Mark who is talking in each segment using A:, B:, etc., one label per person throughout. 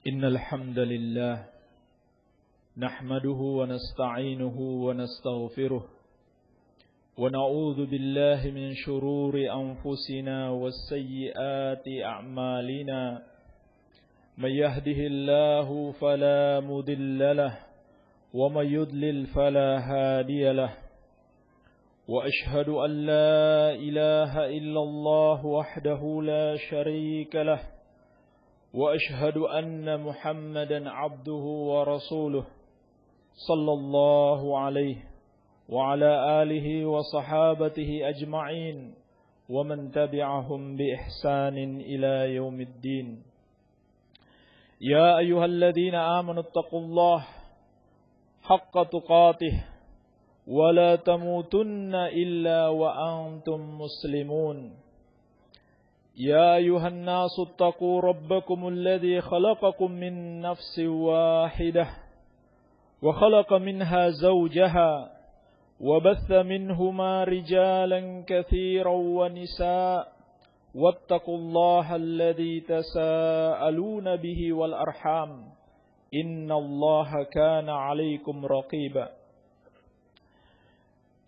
A: إن الحمد لله نحمده ونستعينه ونستغفره ونعوذ بالله من شرور أنفسنا والسيئات أعمالنا من يهده الله فلا مضل له ومن يضلل فلا هادي له وأشهد أن لا إله إلا الله وحده لا شريك له وأشهد أن محمدا عبده ورسوله صلى الله عليه وعلى آله وصحابته أجمعين ومن تبعهم بإحسان إلى يوم الدين. يا أيها الذين آمنوا اتقوا الله حق تقاته ولا تموتن إلا وأنتم مسلمون. يا أيها الناس اتقوا ربكم الذي خلقكم من نفس واحدة وخلق منها زوجها وبث منهما رجالا كثيرا ونساء واتقوا الله الذي تساءلون به والأرحام إن الله كان عليكم رقيبا.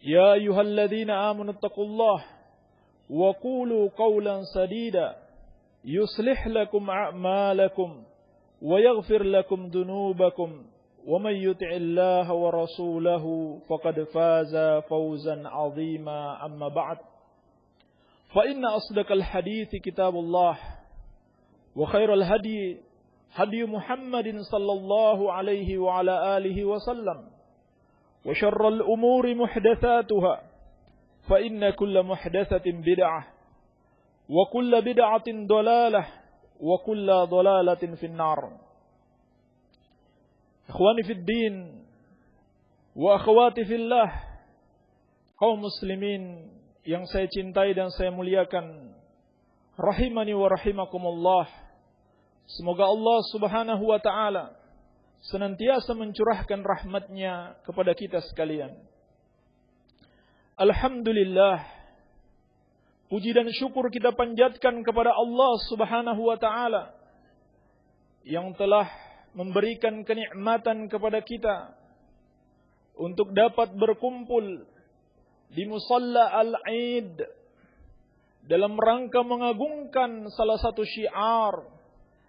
A: يا أيها الذين آمنوا اتقوا الله وقولوا قولا سديدا يصلح لكم أعمالكم ويغفر لكم ذنوبكم ومن يطع الله ورسوله فقد فاز فوزا عظيما. أما بعد فإن أصدق الحديث كتاب الله وخير الهدي هدي محمد صلى الله عليه وعلى آله وسلم وشر الأمور محدثاتها فإن كل محدثة بدعة وكل بدعة ضلالة وكل ضلالة في النار. إخواني في الدين وأخواتي في الله, kaum muslimin yang saya cintai dan saya muliakan, rahimani wa rahimakumullah. Semoga Allah Subhanahu wa taala senantiasa mencurahkan rahmatnya kepada kita sekalian. Alhamdulillah, puji dan syukur kita panjatkan kepada Allah Subhanahu wa taala yang telah memberikan kenikmatan kepada kita untuk dapat berkumpul di musalla al-Eid dalam rangka mengagungkan salah satu syiar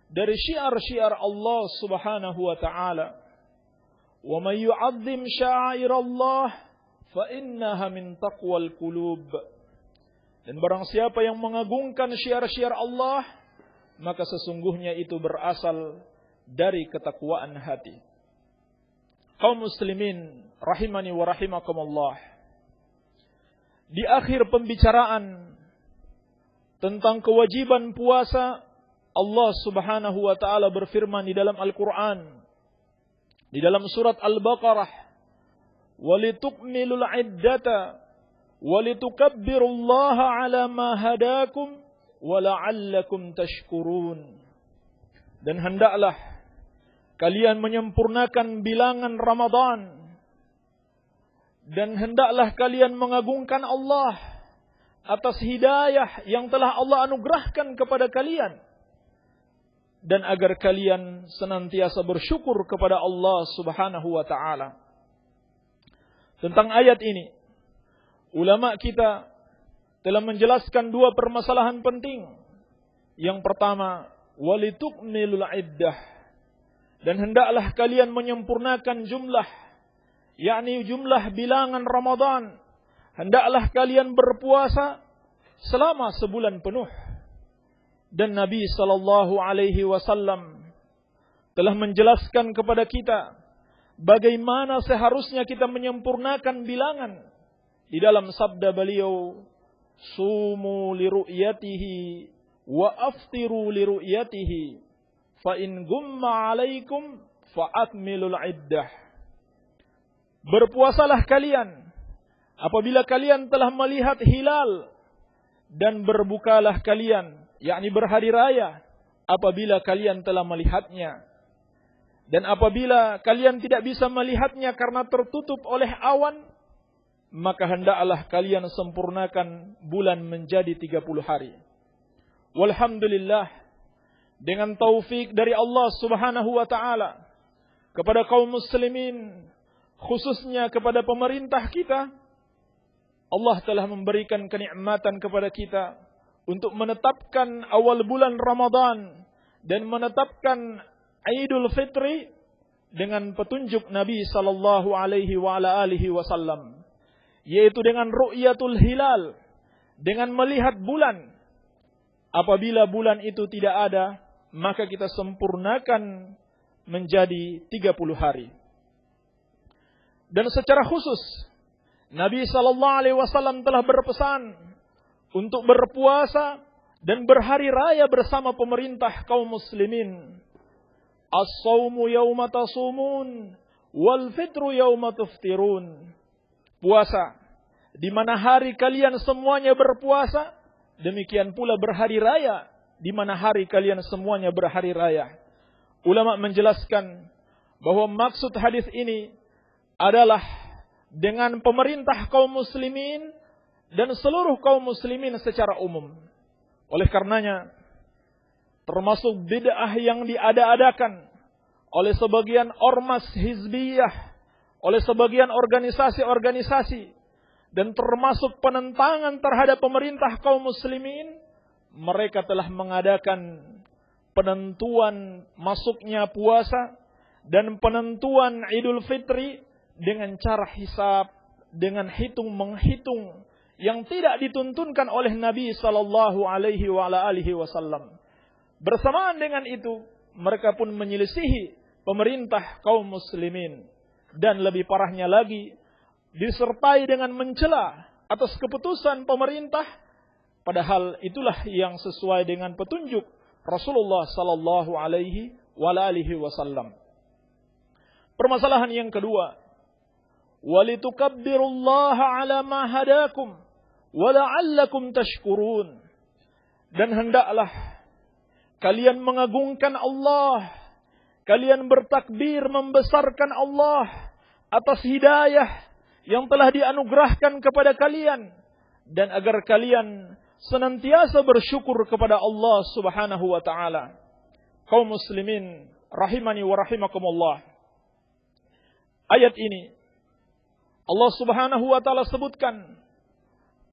A: dari syiar-syiar Allah Subhanahu wa taala. Wa may yu'azzim sya'airallah fa innaha min taqwal qulub. Dan barang siapa yang mengagungkan syiar-syiar Allah, maka sesungguhnya itu berasal dari ketakwaan hati. Kaum muslimin rahimani wa rahimakumullah, di akhir pembicaraan tentang kewajiban puasa, Allah Subhanahu wa taala berfirman di dalam Al-Qur'an, di dalam surat Al-Baqarah, وَلِتُكْمِلُوا الْعِدَّةَ وَلِتُكَبِّرُوا اللَّهَ عَلَى مَا هَدَاكُمْ وَلَعَلَّكُمْ تَشْكُرُونَ. Dan hendaklah kalian menyempurnakan bilangan Ramadan, dan hendaklah kalian mengagungkan Allah atas hidayah yang telah Allah anugerahkan kepada kalian, dan agar kalian senantiasa bersyukur kepada Allah Subhanahu wa taala. Tentang ayat ini, ulama kita telah menjelaskan dua permasalahan penting. Yang pertama, walitukmilul iddah, dan hendaklah kalian menyempurnakan jumlah, yakni jumlah bilangan Ramadan. Hendaklah kalian berpuasa selama sebulan penuh. Dan Nabi sallallahu alaihi wasallam telah menjelaskan kepada kita bagaimana seharusnya kita menyempurnakan bilangan. Di dalam sabda beliau, sumu li ru'yatihi wa aftiru li ru'yatihi fa in gumma alaikum fa akmilul iddah. Berpuasalah kalian apabila kalian telah melihat hilal, dan berbukalah kalian, yakni berhari raya, apabila kalian telah melihatnya. Dan apabila kalian tidak bisa melihatnya karena tertutup oleh awan, maka hendaklah kalian sempurnakan bulan menjadi 30 hari. Walhamdulillah, dengan taufik dari Allah Subhanahu wa taala kepada kaum muslimin, khususnya kepada pemerintah kita, Allah telah memberikan kenikmatan kepada kita untuk menetapkan awal bulan Ramadan dan menetapkan Idul Fitri dengan petunjuk Nabi sallallahu alaihi wa ala alihi wasallam, yaitu dengan ru'yatul hilal, dengan melihat bulan. Apabila bulan itu tidak ada, maka kita sempurnakan menjadi 30 hari. Dan secara khusus Nabi sallallahu alaihi wasallam telah berpesan untuk berpuasa dan berhari raya bersama pemerintah kaum muslimin. As-shaumu yauma tasumun wal fitru yauma tuftirun. Puasa di mana hari kalian semuanya berpuasa, demikian pula berhari raya di mana hari kalian semuanya berhari raya. Ulama menjelaskan bahwa maksud hadis ini adalah dengan pemerintah kaum muslimin dan seluruh kaum muslimin secara umum. Oleh karenanya, termasuk bid'ah yang diada-adakan oleh sebagian ormas hizbiyah, oleh sebagian organisasi-organisasi, dan termasuk penentangan terhadap pemerintah kaum muslimin, mereka telah mengadakan penentuan masuknya puasa dan penentuan Idul Fitri dengan cara hisab, dengan hitung-menghitung yang tidak dituntunkan oleh Nabi sallallahu alaihi wa ala alihi wasallam. Bersamaan dengan itu, mereka pun menyelisihi pemerintah kaum muslimin, dan lebih parahnya lagi, disertai dengan mencela atas keputusan pemerintah, padahal itulah yang sesuai dengan petunjuk Rasulullah sallallahu alaihi wa ala alihi wasallam. Permasalahan yang kedua, walitukabbirullaha ala ma hadakum wa la'allakum tashkurun. Dan hendaklah kalian mengagungkan Allah, kalian bertakbir membesarkan Allah atas hidayah yang telah dianugerahkan kepada kalian, dan agar kalian senantiasa bersyukur kepada Allah Subhanahu wa taala. Kaum muslimin rahimani wa rahimakumullah. Ayat ini Allah Subhanahu wa taala sebutkan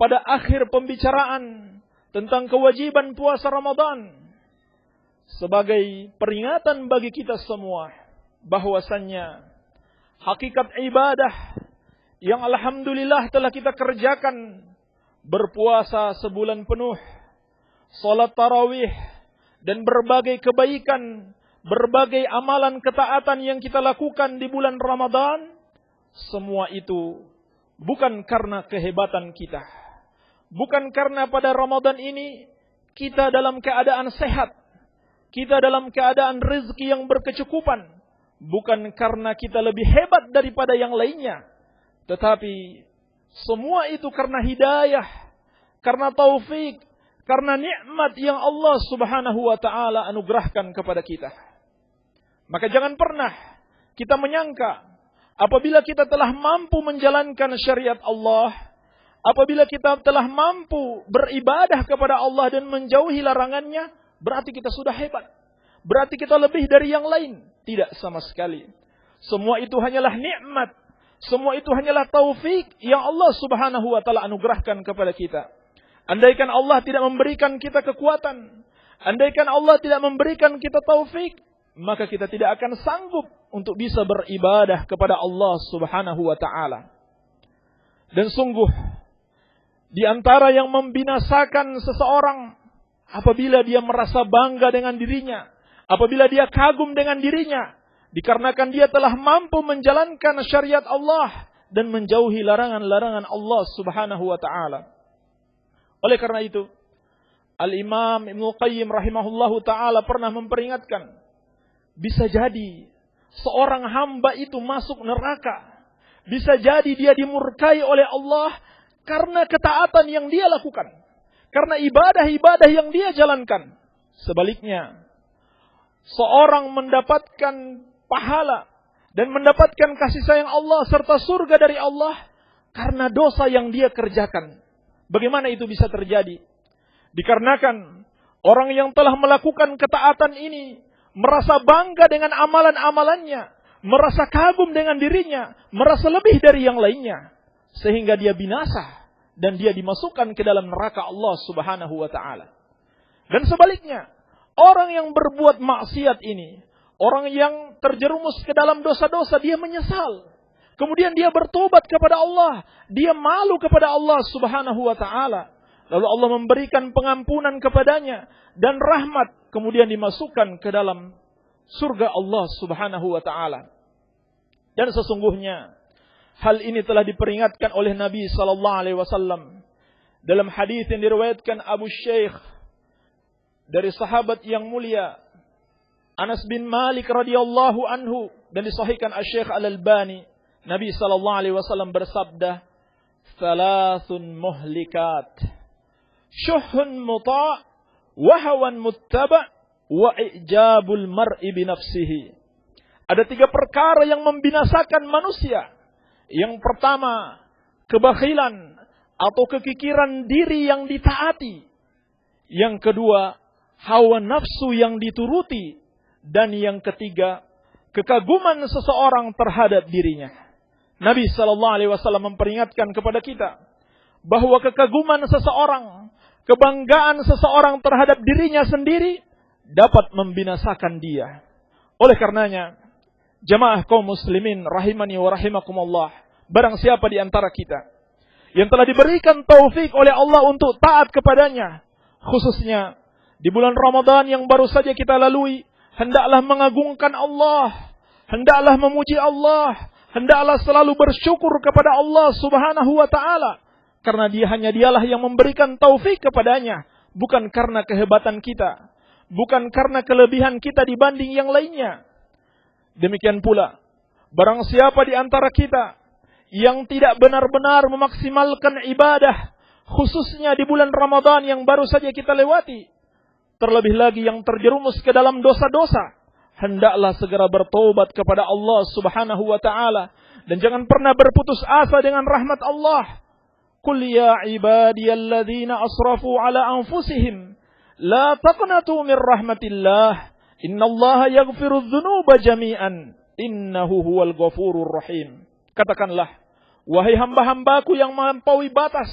A: pada akhir pembicaraan tentang kewajiban puasa Ramadan sebagai peringatan bagi kita semua bahwasannya hakikat ibadah yang alhamdulillah telah kita kerjakan, berpuasa sebulan penuh, salat tarawih, dan berbagai kebaikan, berbagai amalan ketaatan yang kita lakukan di bulan Ramadan, semua itu bukan karena kehebatan kita, bukan karena pada Ramadan ini kita dalam keadaan sehat, kita dalam keadaan rezeki yang berkecukupan, bukan karena kita lebih hebat daripada yang lainnya, tetapi semua itu karena hidayah, karena taufik, karena nikmat yang Allah Subhanahu wa taala anugerahkan kepada kita. Maka jangan pernah kita menyangka apabila kita telah mampu menjalankan syariat Allah, apabila kita telah mampu beribadah kepada Allah dan menjauhi larangannya, berarti kita sudah hebat, berarti kita lebih dari yang lain. Tidak sama sekali. Semua itu hanyalah nikmat, semua itu hanyalah taufik yang Allah Subhanahu wa taala anugerahkan kepada kita. Andaikan Allah tidak memberikan kita kekuatan, andaikan Allah tidak memberikan kita taufik, maka kita tidak akan sanggup untuk bisa beribadah kepada Allah Subhanahu wa taala. Dan sungguh di antara yang membinasakan seseorang apabila dia merasa bangga dengan dirinya, apabila dia kagum dengan dirinya, dikarenakan dia telah mampu menjalankan syariat Allah dan menjauhi larangan-larangan Allah Subhanahu wa taala. Oleh karena itu, Al-Imam Ibnu Qayyim rahimahullahu taala pernah memperingatkan, bisa jadi seorang hamba itu masuk neraka, bisa jadi dia dimurkai oleh Allah karena ketaatan yang dia lakukan, karena ibadah-ibadah yang dia jalankan. Sebaliknya, seorang mendapatkan pahala dan mendapatkan kasih sayang Allah serta surga dari Allah karena dosa yang dia kerjakan. Bagaimana itu bisa terjadi? Dikarenakan Orang yang telah melakukan ketaatan ini merasa bangga dengan amalan-amalannya, merasa kagum dengan dirinya, merasa lebih dari yang lainnya, sehingga dia binasa dan dia dimasukkan ke dalam neraka Allah Subhanahu wa taala. Dan sebaliknya, orang yang berbuat maksiat ini, orang yang terjerumus ke dalam dosa-dosa, dia menyesal. Kemudian dia bertobat kepada Allah, dia malu kepada Allah Subhanahu wa taala. Lalu Allah memberikan pengampunan kepadanya dan rahmat, kemudian dimasukkan ke dalam surga Allah Subhanahu wa taala. Dan sesungguhnya hal ini telah diperingatkan oleh Nabi sallallahu alaihi wasallam dalam hadis yang diriwayatkan Abu Syekh dari sahabat yang mulia Anas bin Malik radhiyallahu anhu dan disahihkan Asy-Syaikh Al-Albani. Nabi sallallahu alaihi wasallam bersabda, "Thalathun muhlikat. Syuhun muta' wa hawan muttaba' wa i'jabul mar'i bi nafsihi." Ada 3 perkara yang membinasakan manusia. Yang pertama, kebakhilan atau kekikiran diri yang ditaati. Yang kedua, hawa nafsu yang dituruti. Dan yang ketiga, kekaguman seseorang terhadap dirinya. Nabi SAW memperingatkan kepada kita bahwa kekaguman seseorang, kebanggaan seseorang terhadap dirinya sendiri dapat membinasakan dia. Oleh karenanya, jamaah kaum muslimin rahimani wa rahimakumullah, barang siapa di antara kita yang telah diberikan taufik oleh Allah untuk taat kepadanya, khususnya di bulan Ramadan yang baru saja kita lalui, hendaklah mengagungkan Allah, hendaklah memuji Allah, hendaklah selalu bersyukur kepada Allah Subhanahu wa taala, karena dialah yang memberikan taufik kepadanya, bukan karena kehebatan kita, bukan karena kelebihan kita dibanding yang lainnya. Demikian pula, barang siapa di antara kita yang tidak benar-benar memaksimalkan ibadah, khususnya di bulan Ramadan yang baru saja kita lewati, terlebih lagi yang terjerumus ke dalam dosa-dosa, hendaklah segera bertobat kepada Allah Subhanahu wa taala dan jangan pernah berputus asa dengan rahmat Allah. Qul ya ibadiyalladzina asrafu ala anfusihim la taqnatu min rahmatillah innallaha yaghfirudz dzunuba jami'an innahu huwal ghafurur rahim. Katakanlah, wahai hamba-hambaku yang melampaui batas,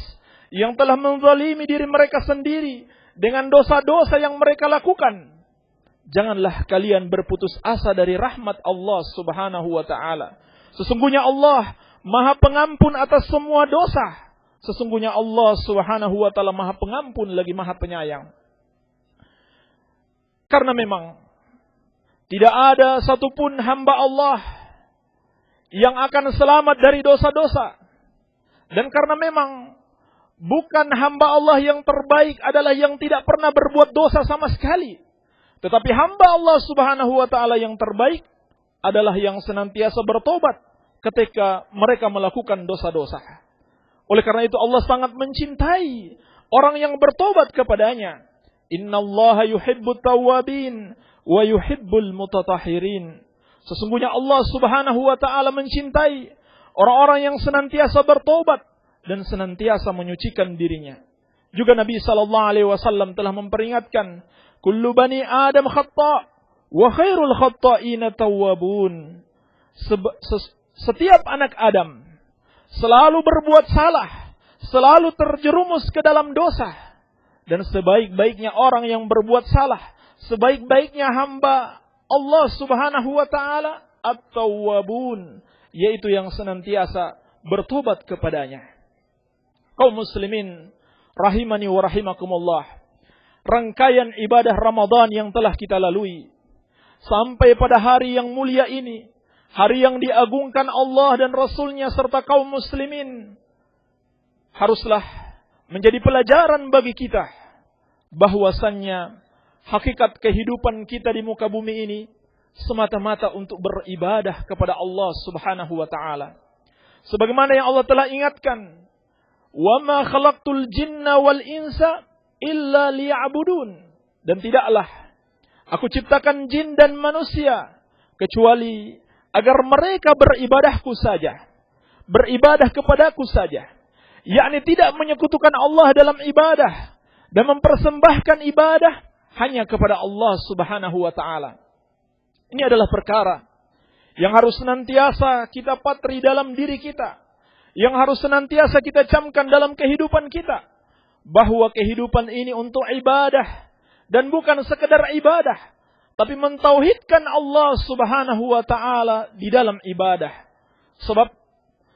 A: yang telah menzalimi diri mereka sendiri dengan dosa-dosa yang mereka lakukan, janganlah kalian berputus asa dari rahmat Allah Subhanahu wa taala. Sesungguhnya Allah Maha Pengampun atas semua dosa. Sesungguhnya Allah Subhanahu wa taala Maha Pengampun lagi Maha Penyayang. Karena memang tidak ada satupun hamba Allah yang akan selamat dari dosa-dosa. Dan karena memang bukan hamba Allah yang terbaik adalah yang tidak pernah berbuat dosa sama sekali. Tetapi hamba Allah Subhanahu wa taala yang terbaik adalah yang senantiasa bertobat ketika mereka melakukan dosa-dosa. Oleh karena itu Allah sangat mencintai orang yang bertobat kepadanya. Innallaha yuhibbut tawwabin wa yuhibbul mutatahhirin. Sesungguhnya Allah Subhanahu wa taala mencintai orang-orang yang senantiasa bertobat dan senantiasa menyucikan dirinya. Juga Nabi sallallahu alaihi wasallam telah memperingatkan, kullu bani Adam khata' wa khairul khata'ina tawwabun. Setiap anak Adam selalu berbuat salah, selalu terjerumus ke dalam dosa. Dan sebaik-baiknya orang yang berbuat salah, sebaik-baiknya hamba Allah Subhanahu wa taala at-tawwabun, yaitu yang senantiasa bertobat kepadanya. Kaum muslimin rahimani wa rahimakumullah, rangkaian ibadah Ramadan yang telah kita lalui sampai pada hari yang mulia ini, hari yang diagungkan Allah dan Rasul-Nya serta kaum muslimin, haruslah menjadi pelajaran bagi kita bahwasannya hakikat kehidupan kita di muka bumi ini semata-mata untuk beribadah kepada Allah Subhanahu wa taala. Sebagaimana yang Allah telah ingatkan, "Wa ma khalaqtul jinna wal insa illa liya'budun." Dan tidaklah aku ciptakan jin dan manusia kecuali agar mereka beribadahku saja, beribadah kepadaku saja. Yakni tidak menyekutukan Allah dalam ibadah dan mempersembahkan ibadah hanya kepada Allah Subhanahu wa ta'ala. Ini adalah perkara yang harus senantiasa kita patri dalam diri kita, yang harus senantiasa kita camkan dalam kehidupan kita, bahwa kehidupan ini untuk ibadah, dan bukan sekedar ibadah, tapi mentauhidkan Allah Subhanahu wa ta'ala di dalam ibadah. Sebab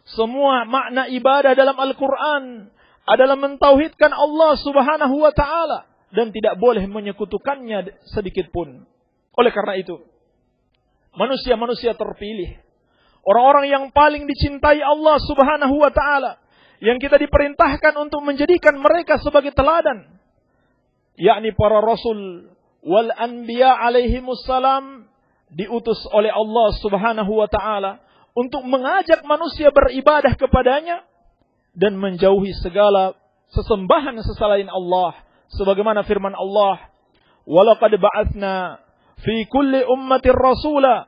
A: semua makna ibadah dalam Al-Quran adalah mentauhidkan Allah Subhanahu wa ta'ala dan tidak boleh menyekutukannya sedikit pun. Oleh karena itu, manusia-manusia terpilih, orang-orang yang paling dicintai Allah Subhanahu wa ta'ala, yang kita diperintahkan untuk menjadikan mereka sebagai teladan, yakni para rasul wal anbiya alaihimussalam, diutus oleh Allah Subhanahu wa ta'ala untuk mengajak manusia beribadah kepadanya dan menjauhi segala sesembahan selain Allah, sebagaimana firman Allah, walaqad ba'atsna fi kulli ummatir rasula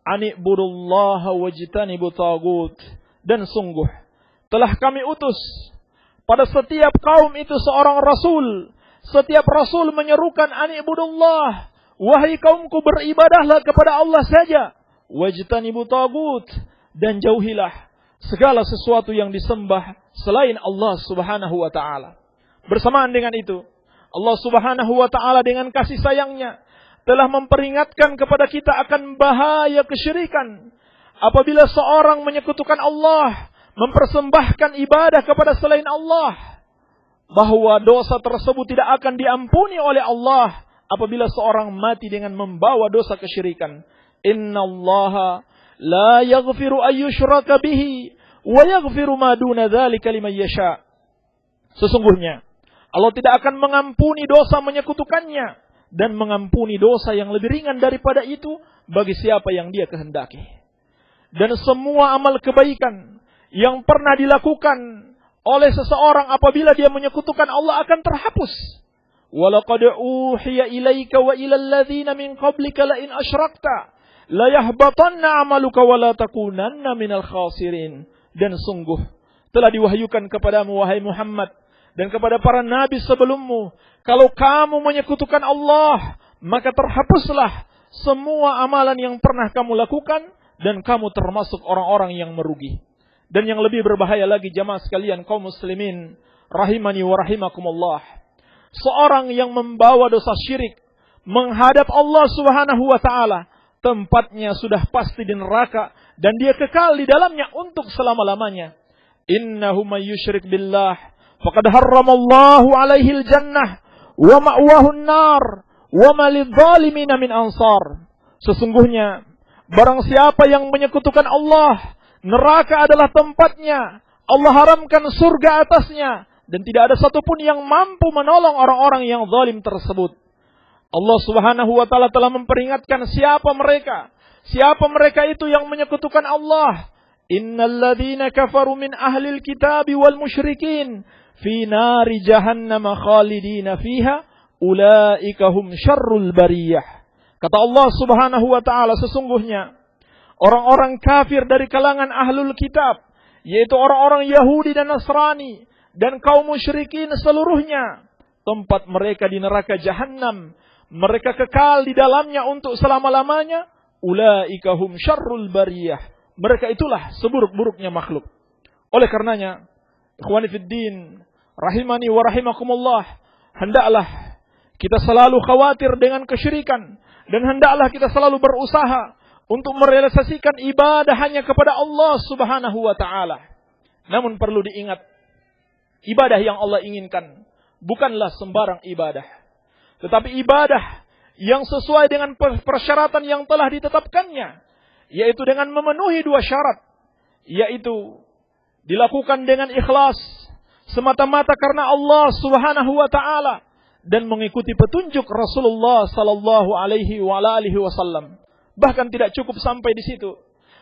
A: an ibudullaha wajtanibut tagut, dan sungguh telah kami utus pada setiap kaum itu seorang rasul. Setiap rasul menyerukan an ibudullah, wahai kaumku beribadahlah kepada Allah saja, wajtanibut tagut, dan jauhilah segala sesuatu yang disembah selain Allah Subhanahu wa ta'ala. Bersamaan dengan itu, Allah Subhanahu wa ta'ala dengan kasih sayangnya telah memperingatkan kepada kita akan bahaya kesyirikan. Apabila seorang menyekutukan Allah, mempersembahkan ibadah kepada selain Allah, bahwa dosa tersebut tidak akan diampuni oleh Allah apabila seorang mati dengan membawa dosa kesyirikan. Innallaha la yaghfiru ayyushraka bihi wa yaghfiru ma duna dzalika liman yasha. Sesungguhnya Allah tidak akan mengampuni dosa menyekutukannya dan mengampuni dosa yang lebih ringan daripada itu bagi siapa yang Dia kehendaki. Dan semua amal kebaikan yang pernah dilakukan oleh seseorang apabila dia menyekutukan Allah akan terhapus. Walaqad uhiya ilaika wa ilal ladzina min qablika la in asyrakta la yahbatanna 'amaluka wa la takunanna minal khasirin. Dan sungguh telah diwahyukan kepadamu wahai Muhammad dan kepada para nabi sebelummu, kalau kamu menyekutukan Allah, maka terhapuslah semua amalan yang pernah kamu lakukan dan kamu termasuk orang-orang yang merugi. Dan yang lebih berbahaya lagi jamaah sekalian kaum muslimin rahimani wa rahimakumullah, seorang yang membawa dosa syirik menghadap Allah Subhanahu wa ta'ala, tempatnya sudah pasti di neraka dan dia kekal di dalamnya untuk selama-lamanya. Innahu may yusyrik billah faqad harramallahu alaihi al-jannah wa ma'wahu an-nar wa ma lidh-dhalimin min ansar. Sesungguhnya barang siapa yang menyekutukan Allah, neraka adalah tempatnya. Allah haramkan surga atasnya dan tidak ada satupun yang mampu menolong orang-orang yang zalim tersebut. Allah Subhanahu wa ta'ala telah memperingatkan siapa mereka. Siapa mereka itu yang menyekutukan Allah? Innal ladzina kafaru min ahlil kitabi wal musyrikin fi nari jahannam khalidina fiha ulaika hum syarrul bariyah. Kata Allah Subhanahu wa ta'ala, sesungguhnya orang-orang kafir dari kalangan ahlul kitab, yaitu orang-orang Yahudi dan Nasrani dan kaum musyrikin seluruhnya, tempat mereka di neraka Jahannam, mereka kekal di dalamnya untuk selama-lamanya. Ulaika hum syarrul bariyah, mereka itulah seburuk-buruknya makhluk. Oleh karenanya, ikhwani fiddin rahimani wa rahimakumullah, hendaklah kita selalu khawatir dengan kesyirikan dan hendaklah kita selalu berusaha untuk merealisasikan ibadah hanya kepada Allah Subhanahu wa ta'ala. Namun perlu diingat, ibadah yang Allah inginkan bukanlah sembarang ibadah, tetapi ibadah yang sesuai dengan persyaratan yang telah ditetapkannya, yaitu dengan memenuhi dua syarat, yaitu dilakukan dengan ikhlas semata-mata karena Allah Subhanahu wa ta'ala dan mengikuti petunjuk Rasulullah sallallahu alaihi wasallam. Bahkan tidak cukup sampai di situ.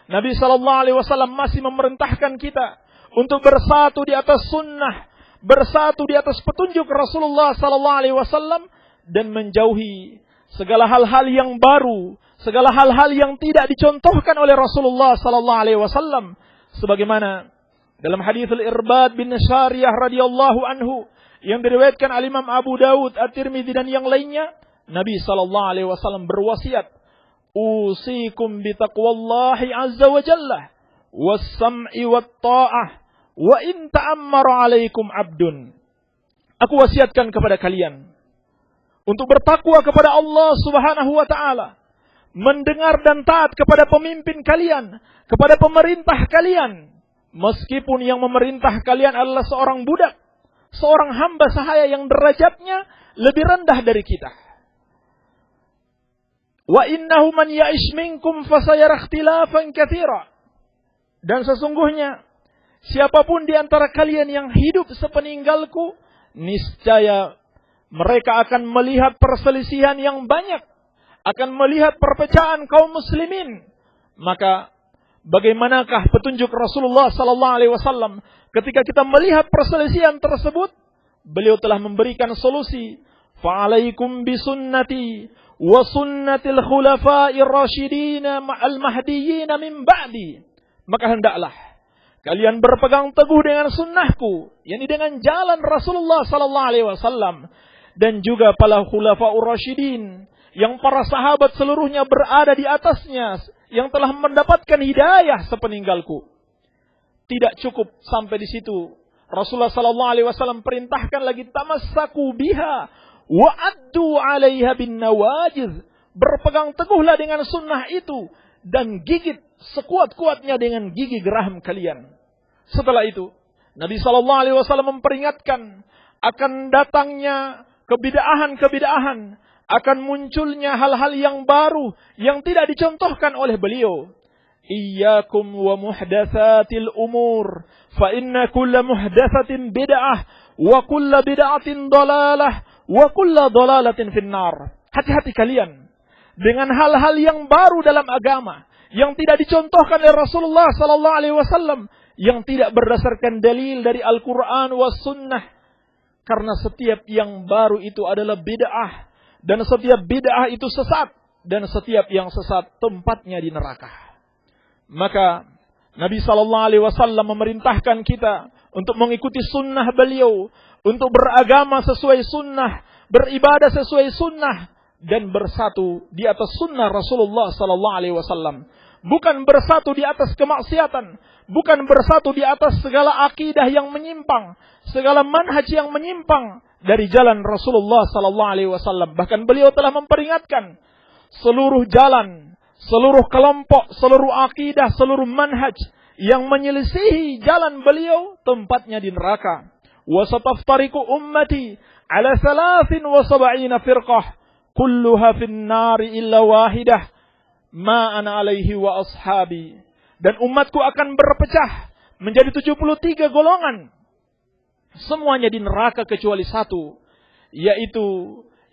A: Nabi sallallahu alaihi wasallam masih memerintahkan kita untuk bersatu di atas sunnah, bersatu di atas petunjuk Rasulullah sallallahu alaihi wasallam dan menjauhi segala hal-hal yang baru, segala hal-hal yang tidak dicontohkan oleh Rasulullah sallallahu alaihi wasallam, sebagaimana dalam hadis Al-Irbad bin Syariyah radhiyallahu anhu yang diriwayatkan al-Imam Abu Dawud, At-Tirmidzi dan yang lainnya, Nabi SAW berwasiat, "Usikum bitaqwallahi azza wa jalla, was-sam'i wat-ta'ah, wa in ta'ammara 'alaikum 'abdun." Aku wasiatkan kepada kalian untuk bertakwa kepada Allah Subhanahu wa taala, mendengar dan taat kepada pemimpin kalian, kepada pemerintah kalian, meskipun yang memerintah kalian adalah seorang budak, seorang hamba sahaya yang derajatnya lebih rendah dari kita. Wa innahu man ya'ish minkum fasayara ikhtilafan katsira. Dan sesungguhnya siapapun di antara kalian yang hidup sepeninggalku, niscaya mereka akan melihat perselisihan yang banyak, akan melihat perpecahan kaum muslimin. Maka bagaimanakah petunjuk Rasulullah sallallahu alaihi wasallam ketika kita melihat perselisihan tersebut? Beliau telah memberikan solusi, "Fa'alaikum bisunnati wa sunnatil khulafa'ir rasyidin al-mahdiyyin min ba'di." Maka hendaklah kalian berpegang teguh dengan sunnahku, yakni dengan jalan Rasulullah sallallahu alaihi wasallam, dan juga para khulafa'ur rasyidin yang para sahabat seluruhnya berada di atasnya, yang telah mendapatkan hidayah sepeninggalku. Tidak cukup sampai di situ. Rasulullah sallallahu alaihi wasallam perintahkan lagi, "Tamassaku biha wa addu 'alaiha bin nawajiz." Berpegang teguhlah dengan sunnah itu dan gigit sekuat-kuatnya dengan gigi geraham kalian. Setelah itu, Nabi sallallahu alaihi wasallam memperingatkan akan datangnya kebid'ahan-kebid'ahan, akan munculnya hal-hal yang baru yang tidak dicontohkan oleh beliau. "Iyyakum wa muhdatsatil umur, fa inna kulla muhdatsatin bid'ah, wa kulla bid'atin dalalah, wa kulla dalalatin finnar." Hati-hati kalian dengan hal-hal yang baru dalam agama, yang tidak dicontohkan oleh Rasulullah sallallahu alaihi wasallam, yang tidak berdasarkan dalil dari Al-Qur'an was sunnah. Karena setiap yang baru itu adalah bid'ah, dan setiap bid'ah itu sesat, dan setiap yang sesat tempatnya di neraka. Maka Nabi sallallahu alaihi wasallam memerintahkan kita untuk mengikuti sunnah beliau, untuk beragama sesuai sunnah, beribadah sesuai sunnah, dan bersatu di atas sunnah Rasulullah sallallahu alaihi wasallam. Bukan bersatu di atas kemaksiatan, bukan bersatu di atas segala akidah yang menyimpang, segala manhaj yang menyimpang dari jalan Rasulullah sallallahu alaihi wasallam. Bahkan beliau telah memperingatkan seluruh jalan, seluruh kelompok, seluruh akidah, seluruh manhaj yang menyelisihi jalan beliau tempatnya di neraka. Wa sataftariqu ummati ala 73 firqah kulluha fin nari illa wahidah ma ana alaihi wa ashabi. Dan umatku akan berpecah menjadi 73 golongan. Semuanya di neraka kecuali satu, yaitu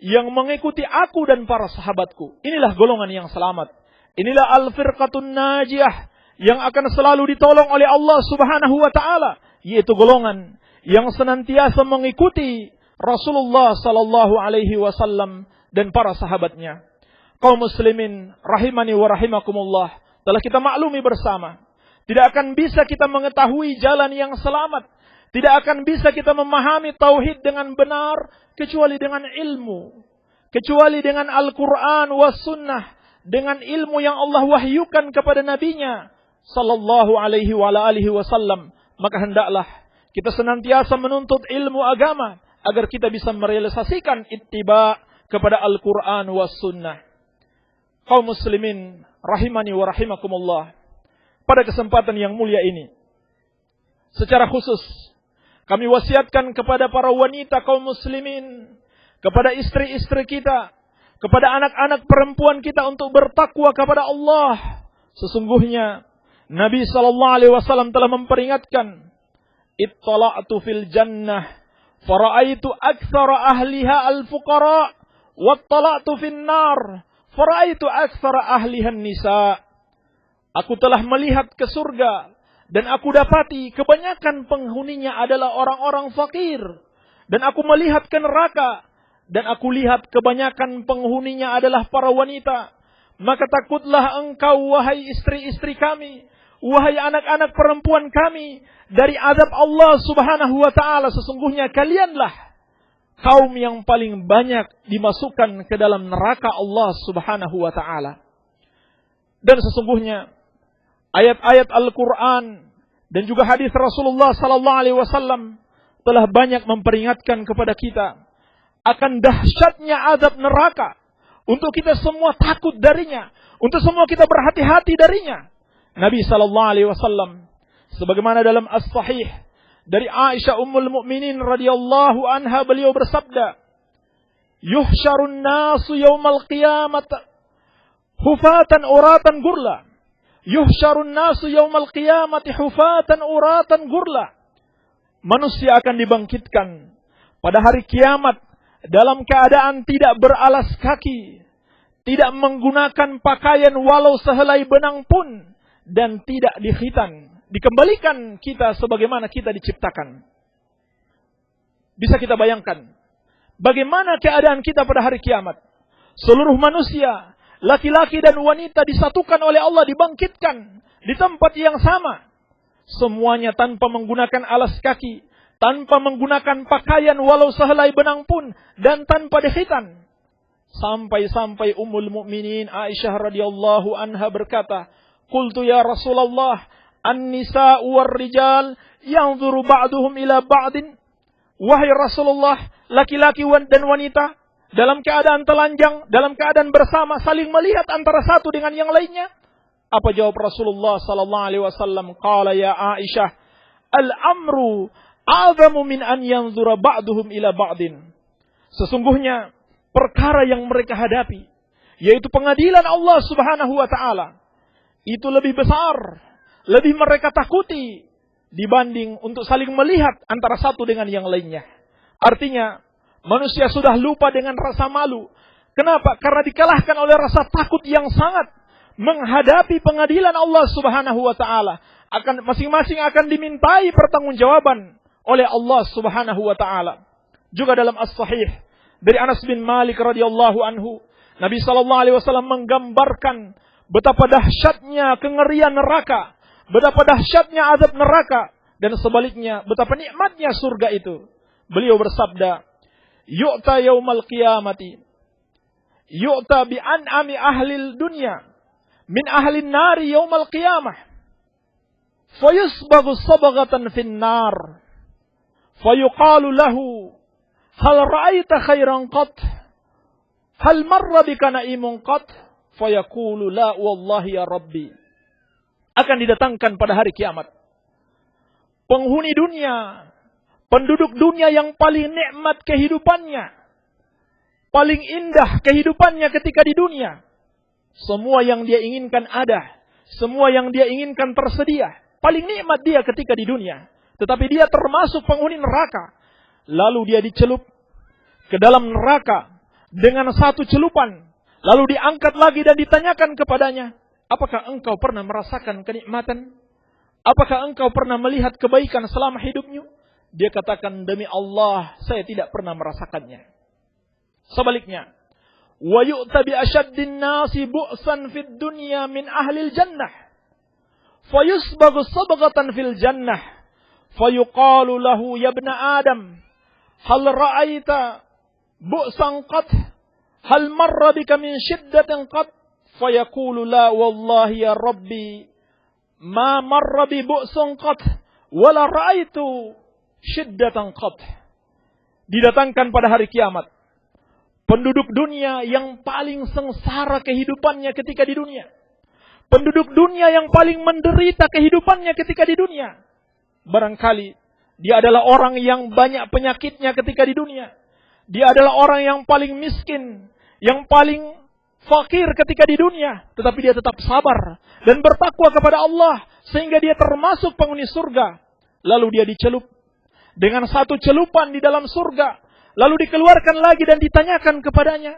A: yang mengikuti aku dan para sahabatku. Inilah golongan yang selamat. Inilah al-firqatun najiyah yang akan selalu ditolong oleh Allah Subhanahu wa taala, yaitu golongan yang senantiasa mengikuti Rasulullah sallallahu alaihi wasallam dan para sahabatnya. Kaum muslimin rahimani wa rahimakumullah, telah kita maklumi bersama, tidak akan bisa kita mengetahui jalan yang selamat, tidak akan bisa kita memahami tauhid dengan benar kecuali dengan ilmu, kecuali dengan Al-Quran was sunnah, dengan ilmu yang Allah wahyukan kepada nabinya sallallahu alaihi wa alihi wasallam. Maka hendaklah kita senantiasa menuntut ilmu agama agar kita bisa merealisasikan ittiba kepada Al-Quran was sunnah. Kaum muslimin rahimani wa rahimakumullah, pada kesempatan yang mulia ini, secara khusus kami wasiatkan kepada para wanita kaum muslimin, kepada istri-istri kita, kepada anak-anak perempuan kita untuk bertakwa kepada Allah. Sesungguhnya Nabi sallallahu alaihi wasallam telah memperingatkan, "Ittala'tu fil jannah fara'aitu aktsara ahliha al-fuqara, wattala'tu fin nar faraitu aktsara ahlihan nisa." Aku telah melihat ke surga dan aku dapati kebanyakan penghuninya adalah orang-orang fakir. Dan aku melihat ke neraka dan aku lihat kebanyakan penghuninya adalah para wanita. Maka takutlah engkau wahai istri-istri kami, wahai anak-anak perempuan kami, dari azab Allah Subhanahu wa taala. Sesungguhnya kalianlah kaum yang paling banyak dimasukkan ke dalam neraka Allah Subhanahu wa taala. Dan sesungguhnya ayat-ayat Al-Qur'an dan juga hadis Rasulullah sallallahu alaihi wasallam telah banyak memperingatkan kepada kita akan dahsyatnya azab neraka, untuk kita semua takut darinya, untuk semua kita berhati-hati darinya. Nabi sallallahu alaihi wasallam sebagaimana dalam As-Sahih dari Aisyah Ummul Mukminin radhiyallahu anha, beliau bersabda, "Yuhsyarun nasu yaumal qiyamah hufatan uratan gurla." Yuhsyarun nasu yaumal qiyamati hufatan uratan gurla. Manusia akan dibangkitkan pada hari kiamat dalam keadaan tidak beralas kaki, tidak menggunakan pakaian walau sehelai benang pun, dan tidak dikhitan. Dikembalikan kita sebagaimana kita diciptakan. Bisa kita bayangkan bagaimana keadaan kita pada hari kiamat. Seluruh manusia, laki-laki dan wanita disatukan oleh Allah, dibangkitkan di tempat yang sama. Semuanya tanpa menggunakan alas kaki, tanpa menggunakan pakaian walau sehelai benang pun, dan tanpa dikhitan. Sampai-sampai Ummul Mukminin Aisyah radhiyallahu anha berkata, "Qultu ya Rasulullah, an-nisa'u war-rijal yanzuru ba'duhum ila ba'din." Wahai Rasulullah, laki-laki dan wanita dalam keadaan telanjang, dalam keadaan bersama, saling melihat antara satu dengan yang lainnya. Apa jawab Rasulullah sallallahu alaihi wasallam? Qala ya Aisyah, "Al-amru a'zamu min an yanzura ba'duhum ila ba'din." Sesungguhnya perkara yang mereka hadapi, yaitu pengadilan Allah Subhanahu wa taala, itu lebih besar, lebih mereka takuti dibanding untuk saling melihat antara satu dengan yang lainnya. Artinya, manusia sudah lupa dengan rasa malu. Kenapa? Karena dikalahkan oleh rasa takut yang sangat menghadapi pengadilan Allah Subhanahu wa taala. Masing-masing akan dimintai pertanggungjawaban oleh Allah Subhanahu wa taala. Juga dalam As-Sahih dari Anas bin Malik radhiyallahu anhu, Nabi sallallahu alaihi wasallam menggambarkan betapa dahsyatnya kengerian neraka, betapa dahsyatnya azab neraka, dan sebaliknya betapa nikmatnya surga itu. Beliau bersabda, "Yu'ta yaumal qiyamati, yu'ta bi an'ami ahlil dunya min ahlin nari yaumal qiyamah, fayusbagu sabagatan fin nar, fayuqalu lahu, hal ra'aita khairan qat? Hal marra bika na'imun qat?" Fayaqulu la wallahi ya Rabbi. Akan didatangkan pada hari kiamat penghuni dunia, penduduk dunia yang paling nikmat kehidupannya, paling indah kehidupannya ketika di dunia. Semua yang dia inginkan ada, semua yang dia inginkan tersedia. Paling nikmat dia ketika di dunia. Tetapi dia termasuk penghuni neraka. Lalu dia dicelup ke dalam neraka dengan satu celupan. Lalu diangkat lagi dan ditanyakan kepadanya, "Apakah engkau pernah merasakan kenikmatan? Apakah engkau pernah melihat kebaikan selama hidupmu?" Dia katakan, "Demi Allah, saya tidak pernah merasakannya." Sebaliknya, "Wa yu'ta bi asyaddin nasi bu'san fid dunya min ahlil jannah, fayusbagu sabghatan fil jannah, fayuqalu lahu ya ibna Adam, hal ra'aita bu'san qat? Hal marra bika min shiddatin qat?" Fayaqulu la wallahi ya Rabbi, ma marra bi bu'sun qat, wala ra'aitu shiddatan qat. Didatangkan pada hari kiamat penduduk dunia yang paling sengsara kehidupannya ketika di dunia. Penduduk dunia yang paling menderita kehidupannya ketika di dunia. Barangkali dia adalah orang yang banyak penyakitnya ketika di dunia. Dia adalah orang yang paling miskin, yang paling fakir ketika di dunia. Tetapi dia tetap sabar dan bertakwa kepada Allah, sehingga dia termasuk penghuni surga. Lalu dia dicelup dengan satu celupan di dalam surga. Lalu dikeluarkan lagi dan ditanyakan kepadanya,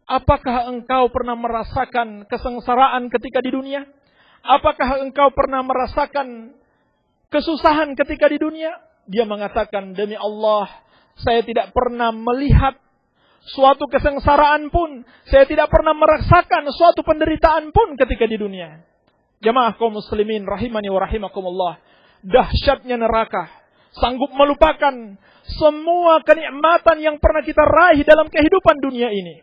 A: "Apakah engkau pernah merasakan kesengsaraan ketika di dunia? Apakah engkau pernah merasakan kesusahan ketika di dunia?" Dia mengatakan, "Demi Allah, saya tidak pernah melihat suatu kesengsaraan pun. Saya tidak pernah merasakan suatu penderitaan pun ketika di dunia." Jamaah kaum muslimin rahimani wa rahimakumullah. Dahsyatnya neraka. Sanggup melupakan semua kenikmatan yang pernah kita raih dalam kehidupan dunia ini.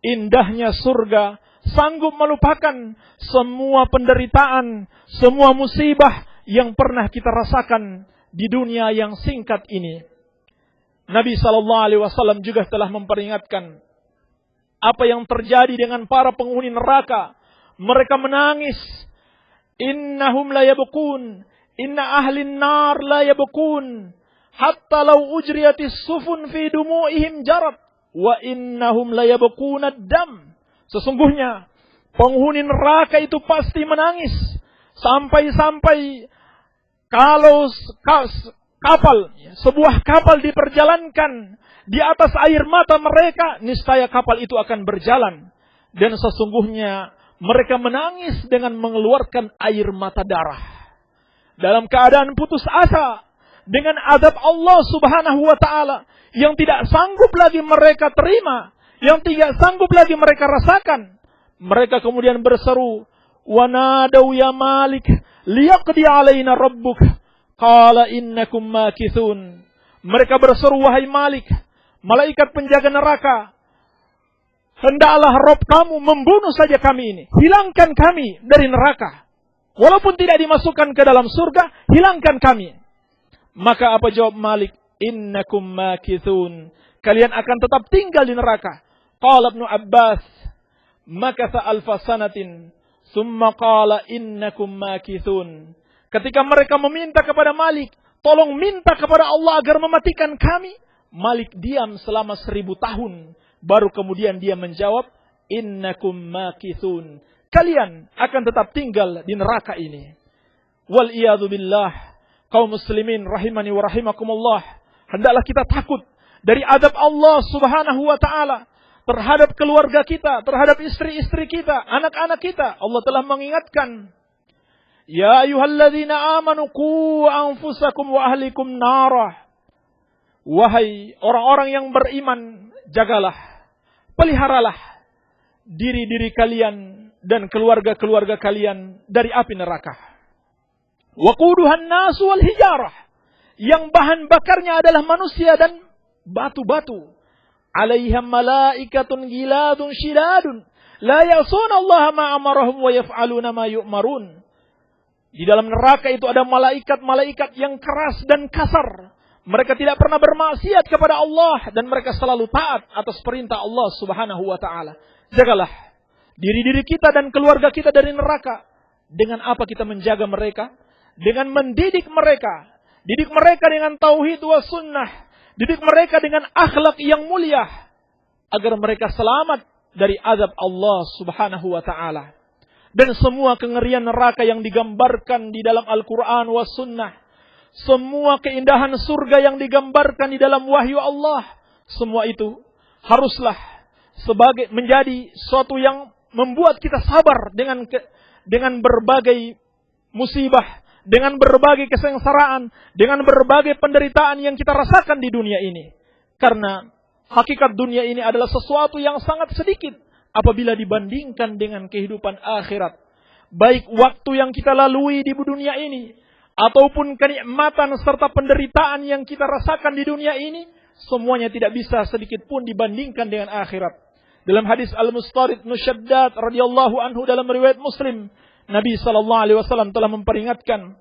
A: Indahnya surga sanggup melupakan semua penderitaan, semua musibah yang pernah kita rasakan di dunia yang singkat ini. Nabi SAW juga telah memperingatkan apa yang terjadi dengan para penghuni neraka. Mereka menangis. Innahum la yabkun, inna ahlin nar la yabkun, hatta law ujriyatis sufun fi dumu'ihim jarat, wa innahum la yabkuna dam. Sesungguhnya penghuni neraka itu pasti menangis sampai-sampai kalau sebuah kapal diperjalankan di atas air mata mereka, niscaya kapal itu akan berjalan. Dan sesungguhnya mereka menangis dengan mengeluarkan air mata darah. Dalam keadaan putus asa dengan azab Allah Subhanahu wa ta'ala yang tidak sanggup lagi mereka terima, yang tidak sanggup lagi mereka rasakan. Mereka kemudian berseru, "Wa nadaw ya Malik liyaqdi alaina rabbuk." Qala innakum makithun. Mereka berseru, "Wahai Malik, malaikat penjaga neraka, hendaklah Rabb kamu membunuh saja kami ini. Hilangkan kami dari neraka. Walaupun tidak dimasukkan ke dalam surga, hilangkan kami." Maka apa jawab Malik? "Innakum makithun." Kalian akan tetap tinggal di neraka. Qala Ibnu Abbas, "Makatha alfa sanatin, summa qala innakum makithun." Ketika mereka meminta kepada Malik, tolong minta kepada Allah agar mematikan kami, Malik diam selama 1000 tahun. Baru kemudian dia menjawab, "Innakum makithun." Kalian akan tetap tinggal di neraka ini. Wal iyadu billah, kaum muslimin rahimani wa rahimakumullah, hendaklah kita takut dari azab Allah Subhanahu wa ta'ala terhadap keluarga kita, terhadap istri-istri kita, anak-anak kita. Allah telah mengingatkan, "Ya ayyuhalladzina amanu qu anfusakum wa ahlikum narah." Wahai orang-orang yang beriman, jagalah, peliharalah diri-diri kalian dan keluarga-keluarga kalian dari api neraka. Waquduhan nasu wal hijarah, yang bahan bakarnya adalah manusia dan batu-batu. Alaihim malaikatun giladun shidadun la ya'suna Allah ma amarahum wa yaf'aluna ma yu'marun. Di dalam neraka itu ada malaikat-malaikat yang keras dan kasar. Mereka tidak pernah bermaksiat kepada Allah dan mereka selalu taat atas perintah Allah Subhanahu wa ta'ala. Jagalah diri-diri kita dan keluarga kita dari neraka. Dengan apa kita menjaga mereka? Dengan mendidik mereka. Didik mereka dengan tauhid wa sunnah. Didik mereka dengan akhlak yang mulia. Agar mereka selamat dari azab Allah Subhanahu wa ta'ala. Dan semua kengerian neraka yang digambarkan di dalam Al-Quran wa sunnah. Semua keindahan surga yang digambarkan di dalam wahyu Allah. Semua itu haruslah menjadi suatu yang membuat kita sabar dengan berbagai musibah, dengan berbagai kesengsaraan, dengan berbagai penderitaan yang kita rasakan di dunia ini. Karena hakikat dunia ini adalah sesuatu yang sangat sedikit apabila dibandingkan dengan kehidupan akhirat. Baik waktu yang kita lalui di dunia ini, ataupun kenikmatan serta penderitaan yang kita rasakan di dunia ini, semuanya tidak bisa sedikit pun dibandingkan dengan akhirat. Dalam hadis Al-Mustarid Nushaddad radhiyallahu anhu dalam riwayat Muslim, Nabi SAW telah memperingatkan,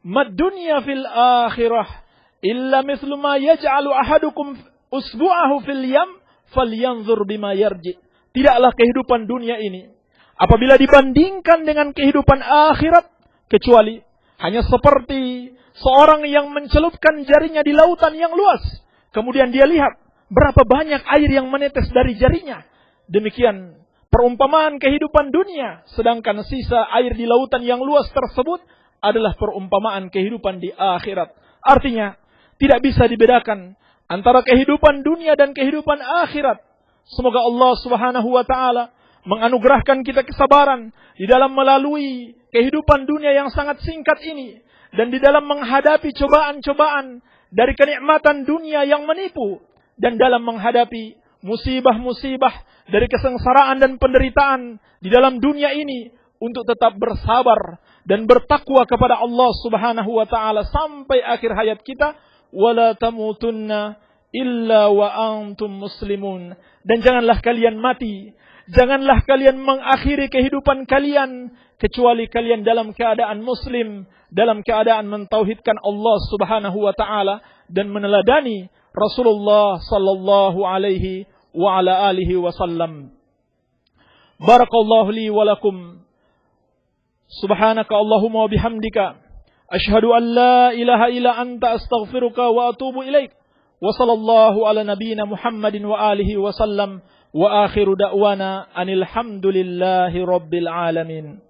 A: "Mad dunya fil akhirah illa mithlu ma yaj'alu ahadukum usbu'ahu fil yam falyanzur bima yarji." Tidaklah kehidupan dunia ini apabila dibandingkan dengan kehidupan akhirat kecuali hanya seperti seorang yang mencelupkan jarinya di lautan yang luas. Kemudian dia lihat berapa banyak air yang menetes dari jarinya. Demikian perumpamaan kehidupan dunia. Sedangkan sisa air di lautan yang luas tersebut adalah perumpamaan kehidupan di akhirat. Artinya tidak bisa dibedakan antara kehidupan dunia dan kehidupan akhirat. Semoga Allah Subhanahu wa ta'ala menganugerahkan kita kesabaran di dalam melalui kehidupan dunia yang sangat singkat ini. Dan di dalam menghadapi cobaan-cobaan dari kenikmatan dunia yang menipu. Dan dalam menghadapi musibah-musibah dari kesengsaraan dan penderitaan di dalam dunia ini. Untuk tetap bersabar dan bertakwa kepada Allah Subhanahu wa ta'ala sampai akhir hayat kita. wa la tamutunna illa wa antum muslimun. Dan janganlah kalian mati, janganlah kalian mengakhiri kehidupan kalian kecuali kalian dalam keadaan muslim, dalam keadaan mentauhidkan Allah Subhanahu wa taala dan meneladani Rasulullah sallallahu alaihi wa ala alihi wasallam. Barakallahu li wa lakum. Subhanaka Allahumma wa bihamdika asyhadu an la ilaha illa anta astaghfiruka wa atubu ilaik. Wa sallallahu ala nabiyyina Muhammadin wa alihi wa sallam wa akhiru da'wana anil hamdulillahi rabbil alamin.